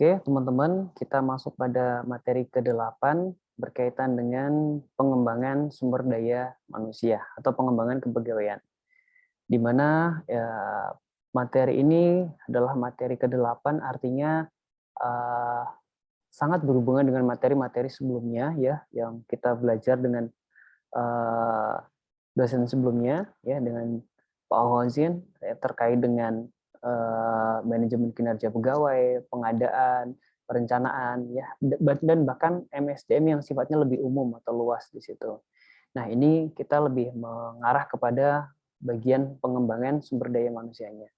Oke, teman-teman, kita masuk pada materi ke-8 berkaitan dengan pengembangan sumber daya manusia atau pengembangan kepegawaian. Di mana ya, materi ini adalah materi ke-8 artinya eh, sangat berhubungan dengan materi-materi sebelumnya ya yang kita belajar dengan eh, dosen sebelumnya ya dengan Pak Hozin terkait dengan manajemen kinerja pegawai, pengadaan, perencanaan ya dan bahkan MSDM yang sifatnya lebih umum atau luas di situ. Nah, ini kita lebih mengarah kepada bagian pengembangan sumber daya manusianya.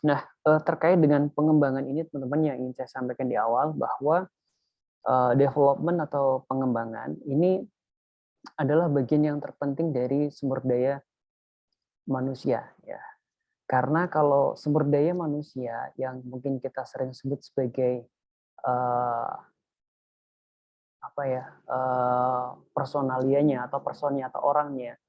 Nah, terkait dengan pengembangan ini teman-teman yang ingin saya sampaikan di awal bahwa development atau pengembangan ini adalah bagian yang terpenting dari sumber daya manusia ya. Karena kalau sumber daya manusia yang mungkin kita sering sebut sebagai uh, apa ya personalianya atau personnya atau orangnya,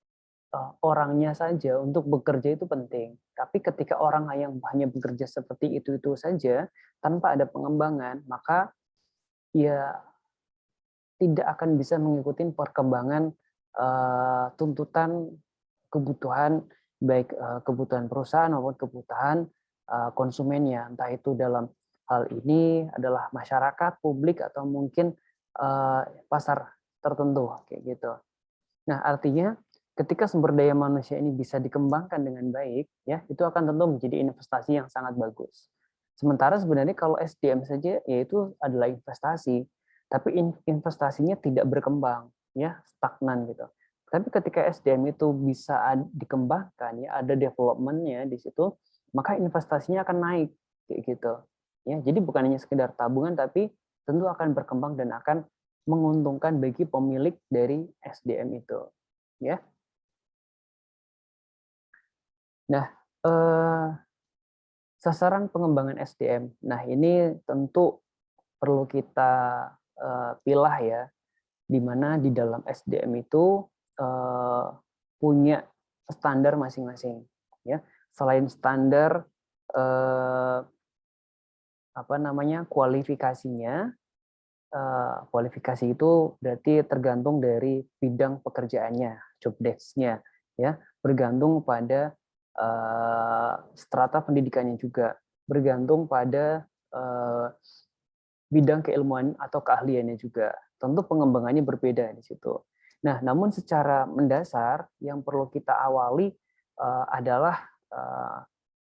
orangnya saja untuk bekerja itu penting. Tapi ketika orang yang hanya bekerja seperti itu saja tanpa ada pengembangan, maka ya tidak akan bisa mengikuti perkembangan tuntutan kebutuhan baik kebutuhan perusahaan maupun kebutuhan konsumennya, entah itu dalam hal ini adalah masyarakat, publik atau mungkin pasar tertentu kayak gitu. Nah, artinya ketika sumber daya manusia ini bisa dikembangkan dengan baik, ya itu akan tentu menjadi investasi yang sangat bagus. Sementara sebenarnya kalau SDM saja, yaitu adalah investasi, tapi investasinya tidak berkembang, ya stagnan gitu. Tapi ketika SDM itu bisa dikembangkan, ya ada development-nya di situ, maka investasinya akan naik, kayak gitu. Ya, jadi bukan hanya sekedar tabungan, tapi tentu akan berkembang dan akan menguntungkan bagi pemilik dari SDM itu. Ya. Nah, sasaran pengembangan SDM. Nah, ini tentu perlu kita pilah ya, di mana di dalam SDM itu punya standar masing-masing. Ya, selain standar apa namanya kualifikasinya, kualifikasi itu berarti tergantung dari bidang pekerjaannya, job desk-nya, ya, bergantung pada strata pendidikannya juga, bergantung pada bidang keilmuan atau keahliannya juga. Tentu pengembangannya berbeda di situ. Nah, namun secara mendasar yang perlu kita awali adalah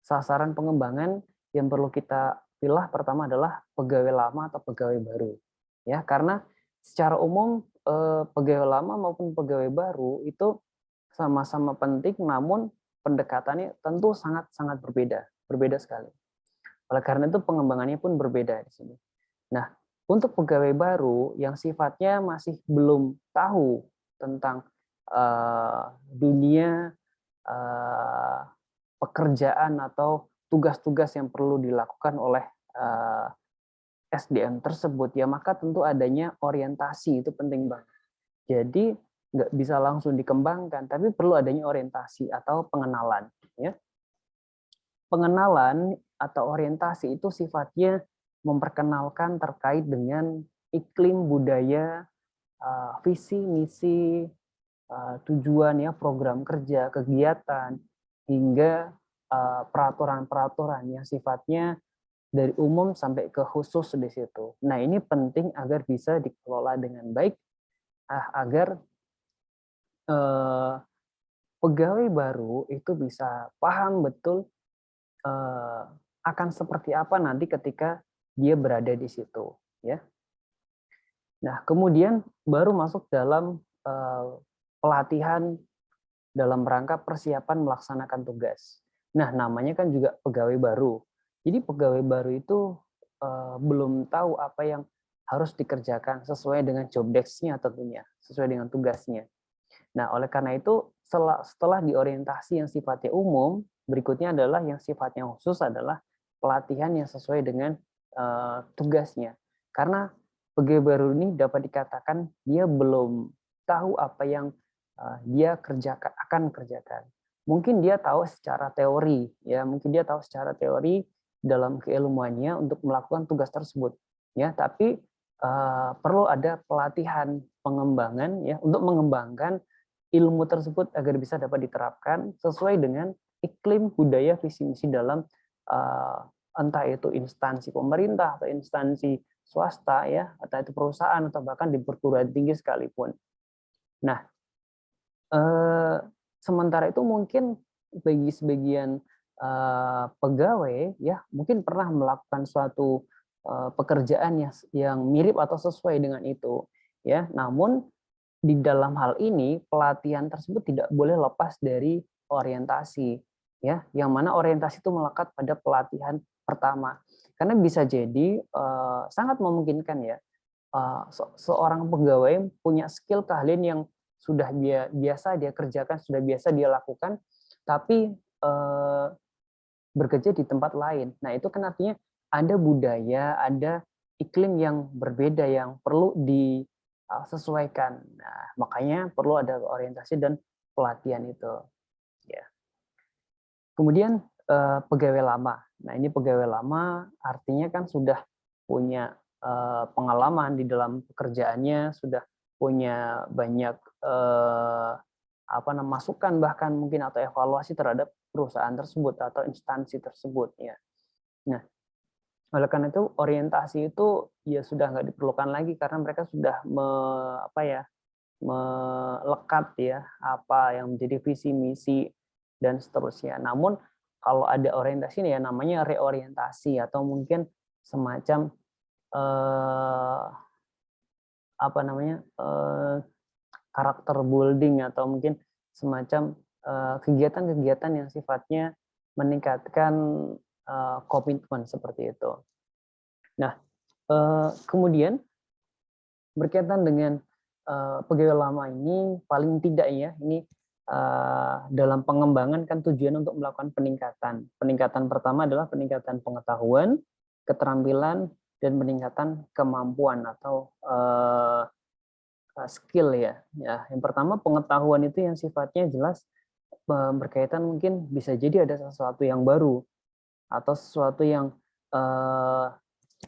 sasaran pengembangan yang perlu kita pilih pertama adalah pegawai lama atau pegawai baru. Ya, karena secara umum pegawai lama maupun pegawai baru itu sama-sama penting, namun pendekatannya tentu sangat-sangat berbeda sekali. Oleh karena itu pengembangannya pun berbeda di sini. Nah, untuk pegawai baru yang sifatnya masih belum tahu tentang dunia uh, pekerjaan atau tugas-tugas yang perlu dilakukan oleh SDM tersebut, ya maka tentu adanya orientasi itu penting banget. Jadi nggak bisa langsung dikembangkan, tapi perlu adanya orientasi atau pengenalan. Ya. Pengenalan atau orientasi itu sifatnya memperkenalkan terkait dengan iklim budaya, visi, misi, tujuan ya program kerja, kegiatan, hingga peraturan-peraturan yang sifatnya dari umum sampai ke khusus di situ. Nah, ini penting agar bisa dikelola dengan baik, agar pegawai baru itu bisa paham betul akan seperti apa nanti ketika dia berada di situ, ya. Nah, kemudian baru masuk dalam pelatihan dalam rangka persiapan melaksanakan tugas. Nah, namanya kan juga pegawai baru. Jadi pegawai baru itu belum tahu apa yang harus dikerjakan sesuai dengan job desk-nya tentunya, sesuai dengan tugasnya. Nah, oleh karena itu setelah diorientasi yang sifatnya umum, berikutnya adalah yang sifatnya khusus adalah pelatihan yang sesuai dengan tugasnya. Karena pegawai baru ini dapat dikatakan dia belum tahu apa yang dia akan kerjakan. Mungkin dia tahu secara teori, ya, mungkin dia tahu secara teori dalam keilmuannya untuk melakukan tugas tersebut, ya. Tapi perlu ada pelatihan pengembangan, ya, untuk mengembangkan ilmu tersebut agar bisa dapat diterapkan sesuai dengan iklim, budaya, visi misi dalam entah itu instansi pemerintah atau instansi swasta, ya, atau itu perusahaan atau bahkan di perguruan tinggi sekalipun. Nah, sementara itu mungkin bagi sebagian pegawai, ya, mungkin pernah melakukan suatu pekerjaan yang mirip atau sesuai dengan itu, ya. Namun di dalam hal ini pelatihan tersebut tidak boleh lepas dari orientasi, ya, yang mana orientasi itu melekat pada pelatihan pertama. Karena bisa jadi sangat memungkinkan, ya, seorang pegawai punya skill keahlian yang sudah biasa dia kerjakan, sudah biasa dia lakukan, tapi bekerja di tempat lain. Nah, itu kan artinya ada budaya, ada iklim yang berbeda yang perlu disesuaikan. Nah, makanya perlu ada orientasi dan pelatihan itu. Ya. Kemudian pegawai lama. Nah, ini pegawai lama artinya kan sudah punya pengalaman di dalam pekerjaannya, sudah punya banyak masukan bahkan mungkin atau evaluasi terhadap perusahaan tersebut atau instansi tersebut, ya. Nah, oleh karena itu orientasi itu ya sudah nggak diperlukan lagi karena mereka sudah melekat, ya, apa yang menjadi visi misi dan seterusnya. Namun kalau ada orientasi ya namanya reorientasi atau mungkin semacam karakter building atau mungkin semacam kegiatan-kegiatan yang sifatnya meningkatkan komitmen seperti itu. Nah, kemudian berkaitan dengan pegawai lama ini paling tidak, ya, ini dalam pengembangan kan tujuan untuk melakukan peningkatan. Peningkatan pertama adalah peningkatan pengetahuan, keterampilan, dan peningkatan kemampuan atau skill, ya. Ya, yang pertama pengetahuan itu yang sifatnya jelas berkaitan mungkin bisa jadi ada sesuatu yang baru atau sesuatu yang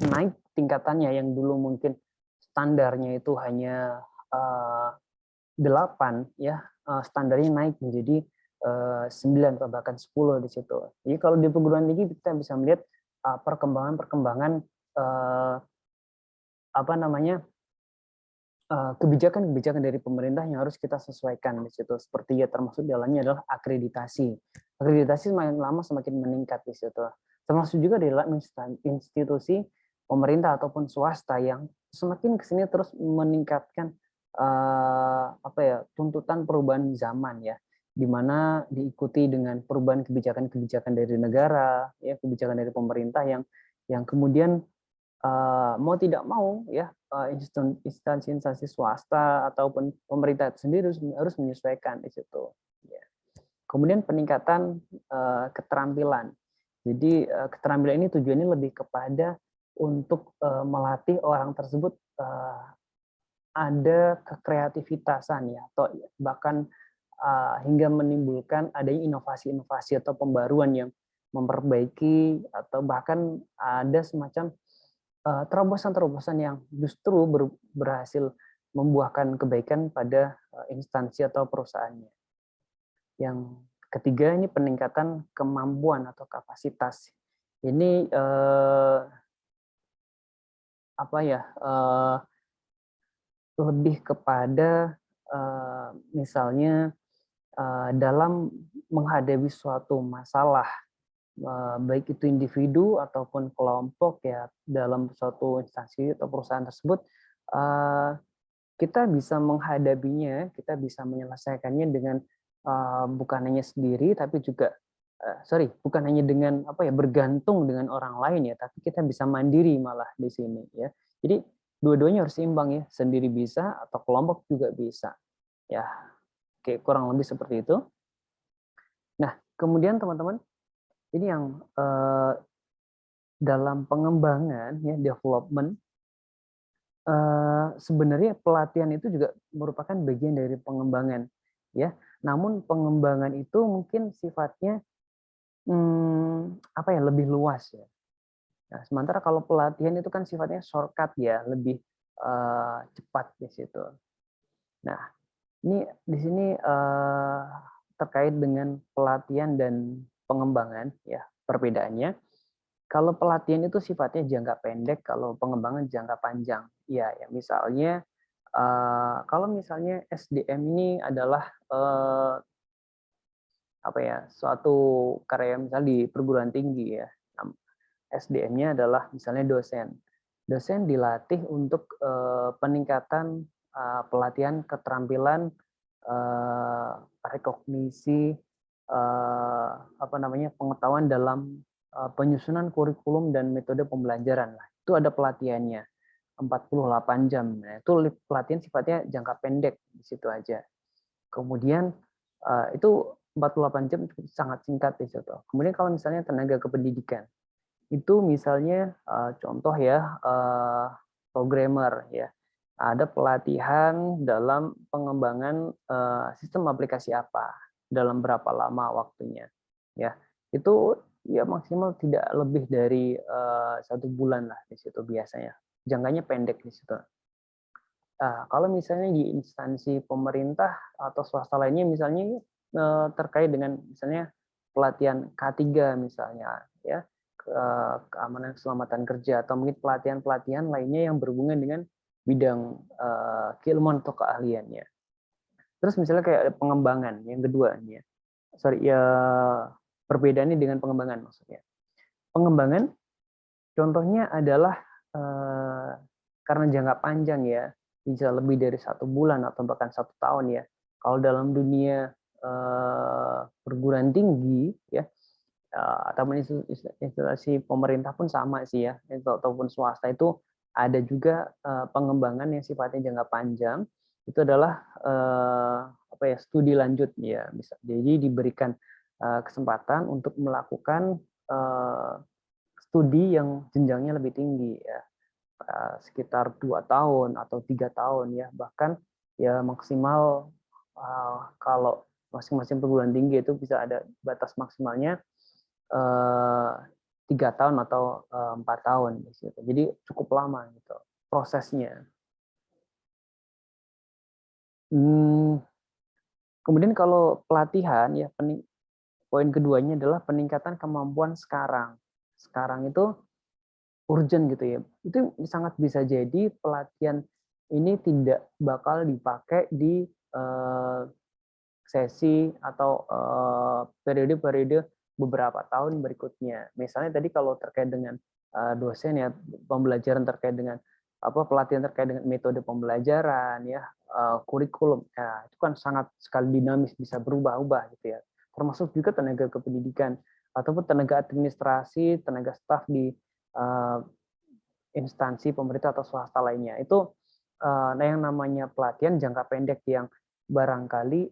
naik tingkatannya yang dulu mungkin standarnya itu hanya 8, ya, standarnya naik menjadi 9 atau bahkan 10 di situ. Jadi kalau di perguruan tinggi kita bisa melihat perkembangan-perkembangan kebijakan-kebijakan dari pemerintah yang harus kita sesuaikan di situ. Seperti ya termasuk dalamnya adalah akreditasi. Akreditasi semakin lama semakin meningkat di situ. Termasuk juga di dalam institusi pemerintah ataupun swasta yang semakin kesini terus meningkatkan tuntutan perubahan zaman, ya, di mana diikuti dengan perubahan kebijakan-kebijakan dari negara, ya, kebijakan dari pemerintah yang kemudian mau tidak mau, ya, instansi-instansi swasta ataupun pemerintah sendiri harus menyesuaikan di situ. Ya. Kemudian peningkatan keterampilan. Jadi keterampilan ini tujuannya lebih kepada untuk melatih orang tersebut ada kekreativitasan, ya, atau bahkan hingga menimbulkan adanya inovasi-inovasi atau pembaruan yang memperbaiki atau bahkan ada semacam terobosan-terobosan yang justru berhasil membuahkan kebaikan pada instansi atau perusahaannya. Yang ketiga ini peningkatan kemampuan atau kapasitas. Ini lebih kepada misalnya dalam menghadapi suatu masalah, baik itu individu ataupun kelompok, ya, dalam suatu instansi atau perusahaan tersebut, kita bisa menghadapinya, kita bisa menyelesaikannya dengan bukan hanya sendiri, tapi juga bukan hanya dengan bergantung dengan orang lain, ya, tapi kita bisa mandiri malah di sini, ya. Jadi dua-duanya harus seimbang, ya, sendiri bisa atau kelompok juga bisa, ya. Oke, kurang lebih seperti itu. Nah, kemudian teman-teman, ini yang dalam pengembangan, ya, development, sebenarnya pelatihan itu juga merupakan bagian dari pengembangan, ya. Namun pengembangan itu mungkin sifatnya lebih luas, ya. Nah, sementara kalau pelatihan itu kan sifatnya shortcut ya, lebih cepat di situ. Nah, ini di sini terkait dengan pelatihan dan pengembangan ya, perbedaannya. Kalau pelatihan itu sifatnya jangka pendek, kalau pengembangan jangka panjang. Ya, misalnya kalau misalnya SDM ini adalah apa ya, suatu karya misal di perguruan tinggi ya. SDM-nya adalah misalnya dosen. Dosen dilatih untuk peningkatan pelatihan keterampilan rekognisi apa namanya, pengetahuan dalam penyusunan kurikulum dan metode pembelajaran lah. Itu ada pelatihannya 48 jam. Nah, itu pelatihan sifatnya jangka pendek di situ aja. Kemudian itu 48 jam sangat singkat di situ. Kemudian kalau misalnya tenaga kependidikan, itu misalnya contoh ya programmer ya. Ada pelatihan dalam pengembangan sistem aplikasi apa, dalam berapa lama waktunya. Ya, itu ya maksimal tidak lebih dari 1 bulan lah di situ biasanya. Jangkanya pendek di situ. Nah, kalau misalnya di instansi pemerintah atau swasta lainnya misalnya terkait dengan misalnya pelatihan K3 misalnya ya, keamanan keselamatan kerja atau mungkin pelatihan-pelatihan lainnya yang berhubungan dengan bidang keilmuan atau keahliannya. Terus misalnya kayak ada pengembangan yang kedua nih ya. Sorry ya, perbedaannya dengan pengembangan maksudnya. Pengembangan contohnya adalah karena jangka panjang ya, bisa lebih dari 1 bulan atau bahkan 1 tahun ya. Kalau dalam dunia perguruan tinggi ya, ataupun institusi pemerintah pun sama sih ya, ataupun swasta itu ada juga pengembangan yang sifatnya jangka panjang. Itu adalah apa ya, studi lanjut ya, bisa. Jadi diberikan kesempatan untuk melakukan studi yang jenjangnya lebih tinggi ya, sekitar 2 tahun atau 3 tahun ya, bahkan ya maksimal kalau masing-masing perguruan tinggi itu bisa ada batas maksimalnya 3 tahun atau 4 tahun di situ. Jadi cukup lama gitu prosesnya. Kemudian kalau pelatihan ya, poin keduanya adalah peningkatan kemampuan sekarang. Sekarang itu urgent gitu ya. Itu sangat bisa jadi pelatihan ini tidak bakal dipakai di sesi atau periode-periode beberapa tahun berikutnya. Misalnya tadi kalau terkait dengan dosen ya, pembelajaran terkait dengan apa, pelatihan terkait dengan metode pembelajaran ya, kurikulum ya, itu kan sangat sekali dinamis, bisa berubah-ubah gitu ya. Termasuk juga tenaga kependidikan ataupun tenaga administrasi, tenaga staf di instansi pemerintah atau swasta lainnya. Itu yang namanya pelatihan jangka pendek yang barangkali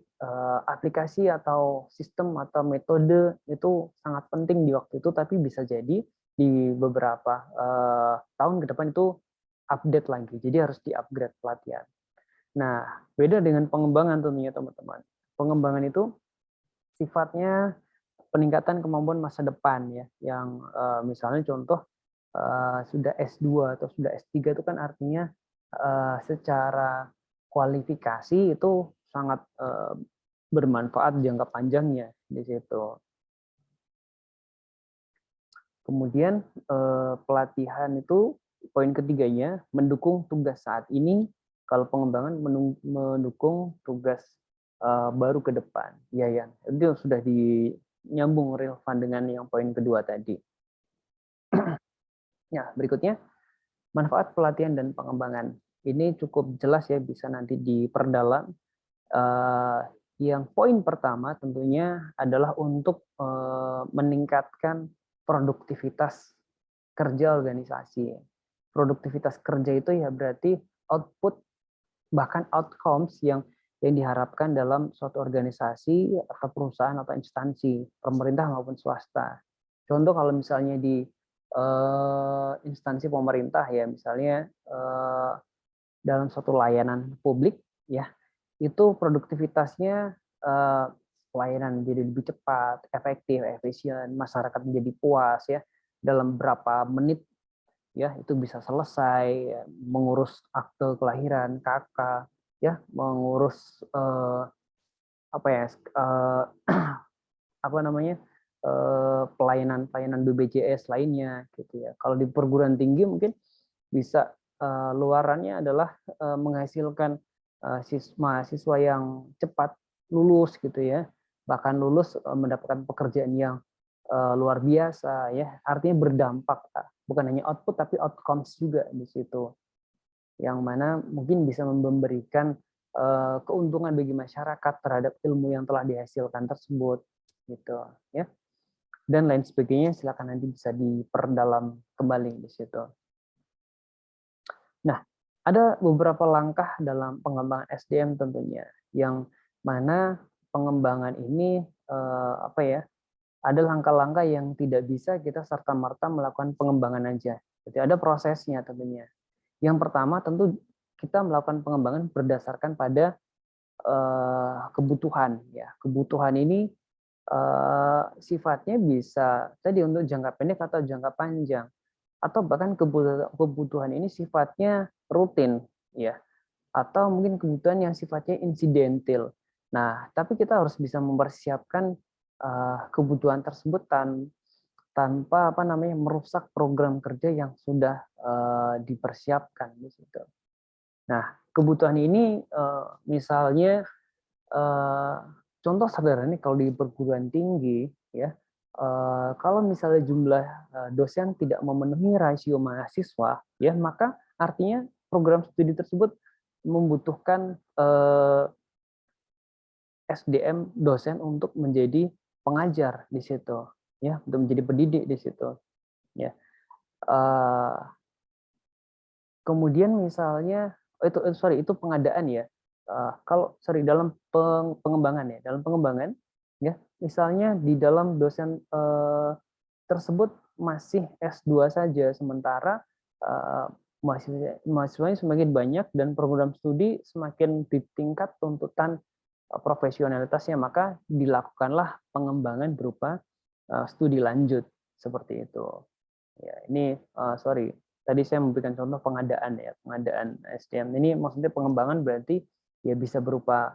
aplikasi atau sistem atau metode itu sangat penting di waktu itu, tapi bisa jadi di beberapa tahun ke depan itu update lagi. Jadi harus di-upgrade pelatihan. Nah, beda dengan pengembangan tentunya teman-teman. Pengembangan itu sifatnya peningkatan kemampuan masa depan ya, yang misalnya contoh sudah S2 atau sudah S3 itu kan artinya secara kualifikasi itu sangat bermanfaat jangka panjangnya di situ. Kemudian pelatihan itu poin ketiganya mendukung tugas saat ini, kalau pengembangan mendukung tugas baru ke depan. Ya, ya. Itu sudah nyambung relevan dengan yang poin kedua tadi. Ya, berikutnya manfaat pelatihan dan pengembangan. Ini cukup jelas ya, bisa nanti diperdalam. Yang poin pertama tentunya adalah untuk meningkatkan produktivitas kerja organisasi. Produktivitas kerja itu ya berarti output bahkan outcomes yang diharapkan dalam suatu organisasi atau perusahaan atau instansi pemerintah maupun swasta. Contoh kalau misalnya di instansi pemerintah ya, misalnya dalam suatu layanan publik ya, itu produktivitasnya pelayanan jadi lebih cepat, efektif, efisien, masyarakat menjadi puas ya, dalam berapa menit ya itu bisa selesai, ya, mengurus akte kelahiran, KK, ya, mengurus apa ya, apa namanya, pelayanan-pelayanan BPJS lainnya gitu ya. Kalau di perguruan tinggi mungkin bisa luarannya adalah menghasilkan mahasiswa yang cepat lulus gitu ya, bahkan lulus mendapatkan pekerjaan yang luar biasa ya, artinya berdampak, bukan hanya output tapi outcomes juga di situ, yang mana mungkin bisa memberikan keuntungan bagi masyarakat terhadap ilmu yang telah dihasilkan tersebut gitu ya, dan lain sebagainya. Silakan nanti bisa diperdalam kembali di situ. Nah, ada beberapa langkah dalam pengembangan SDM tentunya, yang mana pengembangan ini apa ya, ada langkah-langkah yang tidak bisa kita serta-merta melakukan pengembangan aja. Jadi ada prosesnya tentunya. Yang pertama tentu kita melakukan pengembangan berdasarkan pada kebutuhan ya. Kebutuhan ini sifatnya bisa tadi untuk jangka pendek atau jangka panjang, atau bahkan kebutuhan ini sifatnya rutin ya, atau mungkin kebutuhan yang sifatnya insidentil. Nah, tapi kita harus bisa mempersiapkan kebutuhan tersebut tanpa apa namanya merusak program kerja yang sudah dipersiapkan di situ. Nah, kebutuhan ini misalnya eh, contoh sederhana kalau di perguruan tinggi ya, kalau misalnya jumlah dosen tidak memenuhi rasio mahasiswa ya, maka artinya program studi tersebut membutuhkan SDM dosen untuk menjadi pengajar di situ ya, untuk menjadi pendidik di situ ya. Kemudian misalnya itu pengadaan ya. Kalau dalam pengembangan ya, dalam pengembangan ya, misalnya di dalam dosen tersebut masih S2 saja, sementara mahasiswanya semakin banyak dan program studi semakin ditingkat tuntutan profesionalitasnya, maka dilakukanlah pengembangan berupa studi lanjut seperti itu. Ya, ini sorry, tadi saya memberikan contoh pengadaan ya, pengadaan SDM. Ini maksudnya pengembangan berarti ya bisa berupa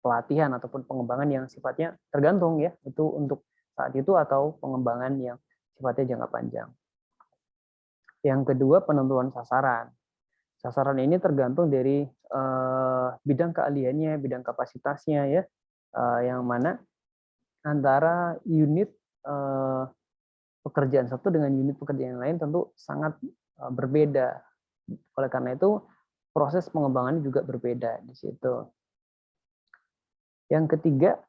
pelatihan ataupun pengembangan yang sifatnya tergantung ya, itu untuk saat itu, atau pengembangan yang sifatnya jangka panjang. Yang kedua, penentuan sasaran. Sasaran ini tergantung dari bidang keahliannya, bidang kapasitasnya ya, yang mana antara unit pekerjaan satu dengan unit pekerjaan yang lain tentu sangat berbeda. Oleh karena itu, proses pengembangannya juga berbeda di situ. Yang ketiga,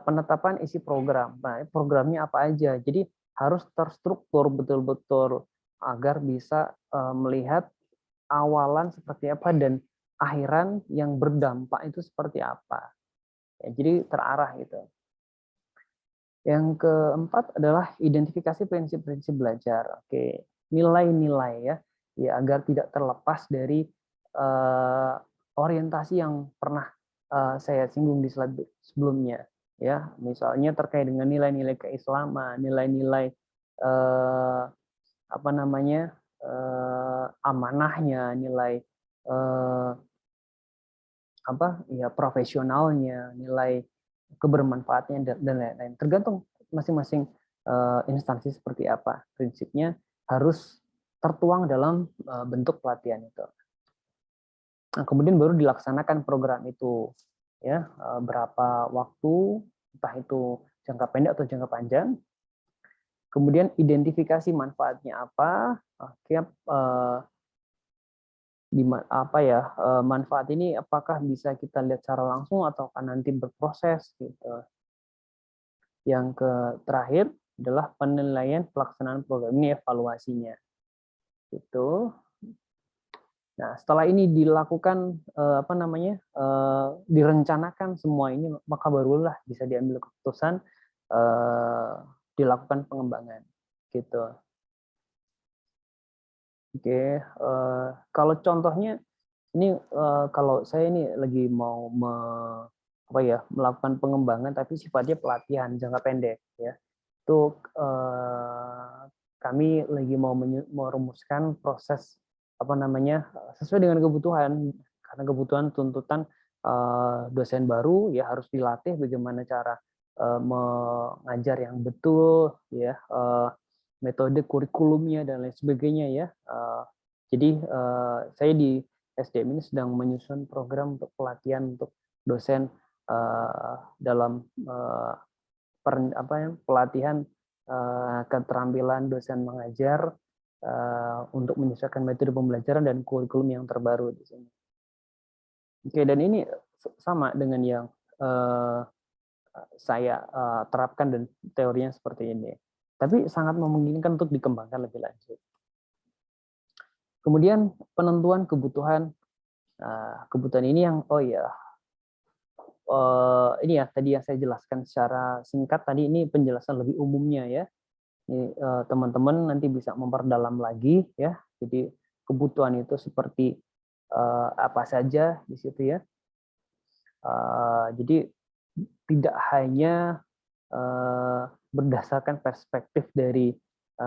penetapan isi program. Nah, programnya apa aja? Jadi harus terstruktur betul-betul agar bisa melihat awalan seperti apa dan akhiran yang berdampak itu seperti apa. Ya, jadi terarah gitu. Yang keempat adalah identifikasi prinsip-prinsip belajar. Oke, nilai-nilai ya, ya agar tidak terlepas dari orientasi yang pernah saya singgung di slide sebelumnya. Ya, misalnya terkait dengan nilai-nilai keislaman, nilai-nilai apa namanya amanahnya, nilai apa ya profesionalnya, nilai kebermanfaatnya dan lain-lain. Tergantung masing-masing instansi seperti apa. Prinsipnya harus tertuang dalam bentuk pelatihan itu. Nah, kemudian baru dilaksanakan program itu ya, berapa waktu, entah itu jangka pendek atau jangka panjang. Kemudian identifikasi manfaatnya apa. Di apa ya, manfaat ini apakah bisa kita lihat secara langsung atau kan nanti berproses gitu. Yang terakhir adalah penilaian pelaksanaan program ini, evaluasinya gitu. Nah, setelah ini dilakukan apa namanya, direncanakan semua ini, maka barulah bisa diambil keputusan dilakukan pengembangan gitu. Oke, kalau contohnya ini kalau saya ini lagi mau apa ya, melakukan pengembangan tapi sifatnya pelatihan jangka pendek ya. Itu kami lagi mau merumuskan proses apa namanya sesuai dengan kebutuhan, karena kebutuhan tuntutan dosen baru ya harus dilatih bagaimana cara mengajar yang betul ya, metode kurikulumnya dan lain sebagainya ya. Jadi saya di SDM ini sedang menyusun program untuk pelatihan untuk dosen dalam pelatihan keterampilan dosen mengajar untuk menyesuaikan metode pembelajaran dan kurikulum yang terbaru di sini. Oke, dan ini sama dengan yang saya terapkan dan teorinya seperti ini. Tapi sangat memungkinkan untuk dikembangkan lebih lanjut. Kemudian penentuan kebutuhan. Kebutuhan ini yang ini ya tadi yang saya jelaskan secara singkat tadi, ini penjelasan lebih umumnya ya. Ini teman-teman nanti bisa memperdalam lagi ya. Jadi kebutuhan itu seperti apa saja di situ ya. Jadi tidak hanya berdasarkan perspektif dari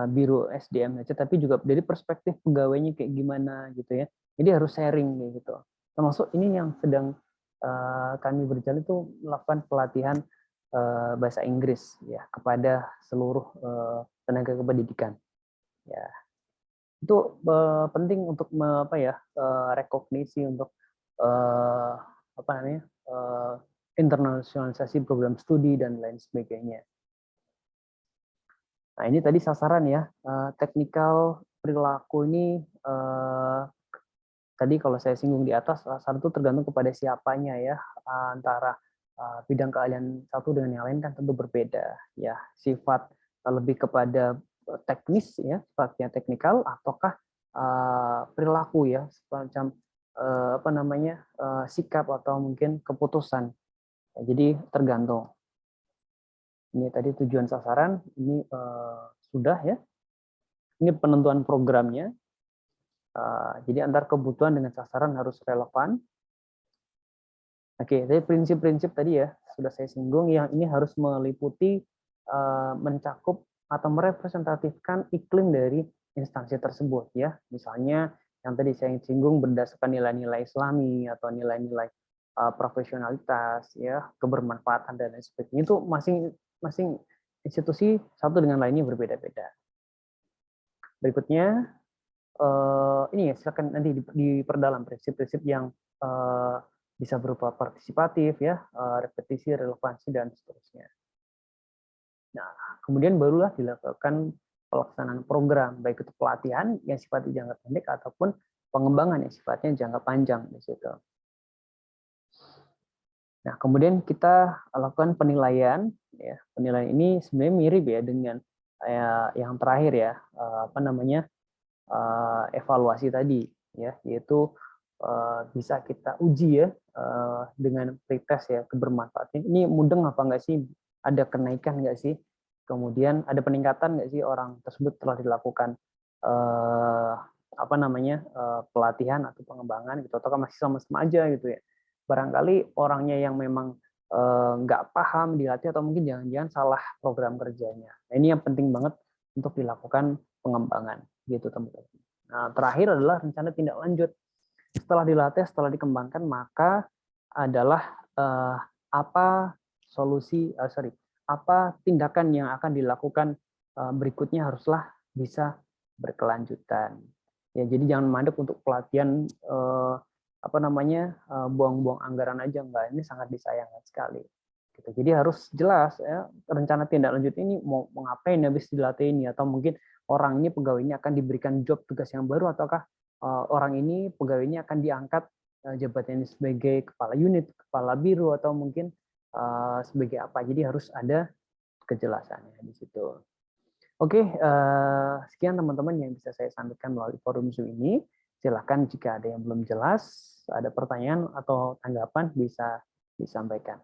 Biro SDM saja, tapi juga dari perspektif pegawainya kayak gimana gitu ya. Jadi harus sharing gitu. Termasuk ini yang sedang kami berjalan itu melakukan pelatihan bahasa Inggris ya kepada seluruh tenaga kependidikan. Ya, itu penting untuk rekognisi untuk internasionalisasi program studi dan lain sebagainya. Nah, ini tadi sasaran ya, teknikal perilaku ini tadi kalau saya singgung di atas, sasaran itu tergantung kepada siapanya ya, antara bidang keahlian satu dengan yang lain kan tentu berbeda ya, sifat lebih kepada teknis ya, sifatnya teknikal ataukah perilaku ya, semacam sikap atau mungkin keputusan. Ya, jadi tergantung. Ini tadi tujuan sasaran, ini sudah ya. Ini penentuan programnya. Jadi antar kebutuhan dengan sasaran harus relevan. Oke, jadi prinsip-prinsip tadi ya sudah saya singgung, yang ini harus meliputi mencakup atau merepresentatifkan iklim dari instansi tersebut ya. Misalnya yang tadi saya singgung berdasarkan nilai-nilai Islami atau nilai-nilai profesionalitas ya, kebermanfaatan dan lain sebagainya. Itu masing institusi satu dengan lainnya berbeda-beda. Berikutnya ini ya, silakan nanti diperdalam prinsip-prinsip yang bisa berupa partisipatif ya, repetisi, relevansi dan seterusnya. Nah, kemudian barulah dilakukan pelaksanaan program, baik itu pelatihan yang sifatnya jangka pendek ataupun pengembangan yang sifatnya jangka panjang di situ. Nah, kemudian kita lakukan penilaian. Ya, penilaian ini sebenarnya mirip ya dengan yang terakhir ya, evaluasi tadi, ya, yaitu bisa kita uji ya dengan pretest ya kebermanfaatan. Ini mudeng apa enggak sih? Ada kenaikan enggak sih? Kemudian ada peningkatan enggak sih orang tersebut telah dilakukan pelatihan atau pengembangan gitu, atau masih sama-sama aja gitu ya. Barangkali orangnya yang memang nggak paham dilatih, atau mungkin jangan-jangan salah program kerjanya. Nah, ini yang penting banget untuk dilakukan pengembangan gitu teman-teman. Nah, terakhir adalah rencana tindak lanjut. Setelah dilatih, setelah dikembangkan, maka adalah apa tindakan yang akan dilakukan berikutnya haruslah bisa berkelanjutan. Ya, jadi jangan mandek untuk pelatihan buang-buang anggaran aja, enggak. Ini sangat disayangkan sekali. Gitu. Jadi harus jelas ya rencana tindak lanjut ini mau ngapain habis dilatih ini, atau mungkin orang ini pegawai ini akan diberikan job tugas yang baru, ataukah orang ini pegawai ini akan diangkat jabatannya sebagai kepala unit, kepala biro, atau mungkin sebagai apa. Jadi harus ada kejelasannya di situ. Oke, sekian teman-teman yang bisa saya sampaikan melalui forum Zoom ini. Silakan jika ada yang belum jelas, ada pertanyaan atau tanggapan bisa disampaikan.